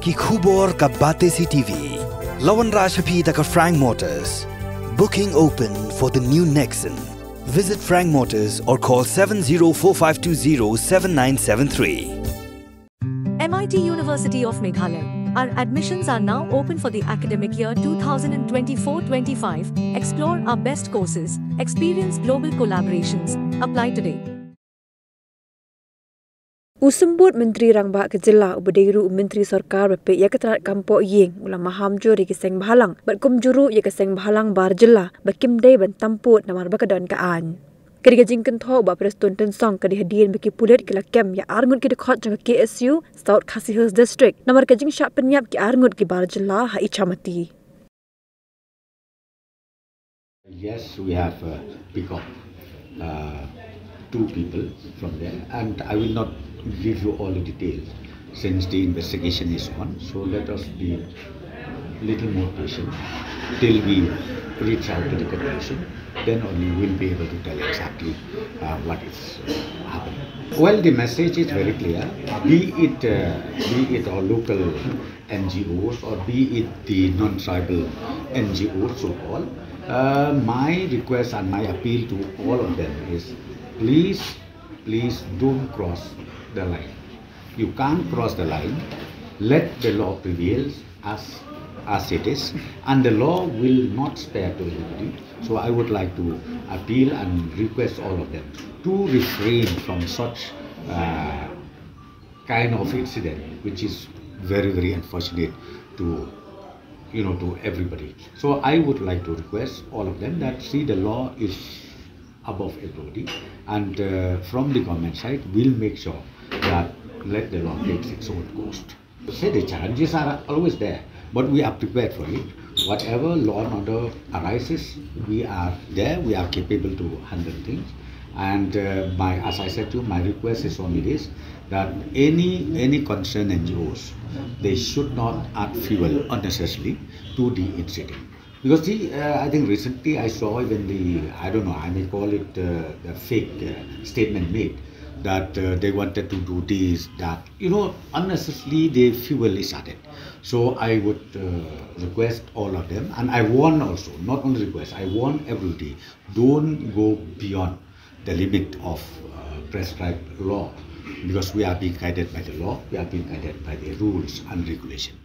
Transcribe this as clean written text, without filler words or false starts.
ki khubor ka bate si TV. Lawan Rashaphi da ka Frank Motors. Booking open for the new Nexon. Visit Frank Motors or call 7045207973. MIT University of Meghalaya. Our admissions are now open for the academic year 2024-25. Explore our best courses. Experience global collaborations. Apply today. Usambut Menteri Rangbak ke Jilla Ubadiru Menteri Sarkar Bepe ya ketrat kampok yeng ulah Maham juri ke Seng Bhalang batkum juru ya ke Seng Bhalang bar Jilla bakim day ban tamput namar bakadan kaan. Kediga jingken tho ba Prestone tensong ke dihadirin baki pulit ke lakem ya arngut ke dekhot jang KSU South Khasi Hills District namar ke jing syak penyap ke arngut ke bar Jilla ha ichamati. Yes, we have picked up 2 people from there, and I will not give you all the details since the investigation is on. So let us be little more patient till we reach out to the conclusion. Then only we'll be able to tell exactly what is happening. Well, the message is very clear. Be it our local NGOs or be it the non-tribal NGOs, so-called. My request and my appeal to all of them is, please don't cross the line. You can't cross the line. Let the law prevail as it is, and the law will not spare to anybody. So I would like to appeal and request all of them to refrain from such kind of incident, which is very, very unfortunate to everybody. So I would like to request all of them that see the law is above everybody, and from the government side we'll make sure that let the law takes its own course. Say the challenges are always there, but we are prepared for it. Whatever law and order arises, we are there, we are capable to handle things. And as I said to you, my request is only this, that any concerned NGOs, they should not add fuel unnecessarily to the incident. Because I think recently I saw even I may call it the fake statement made, that they wanted to do this, that, unnecessarily the fuel is added. So I would request all of them, and I warn also, not only request, I warn everybody, don't go beyond the limit of prescribed law, because we are being guided by the law, we are being guided by the rules and regulations.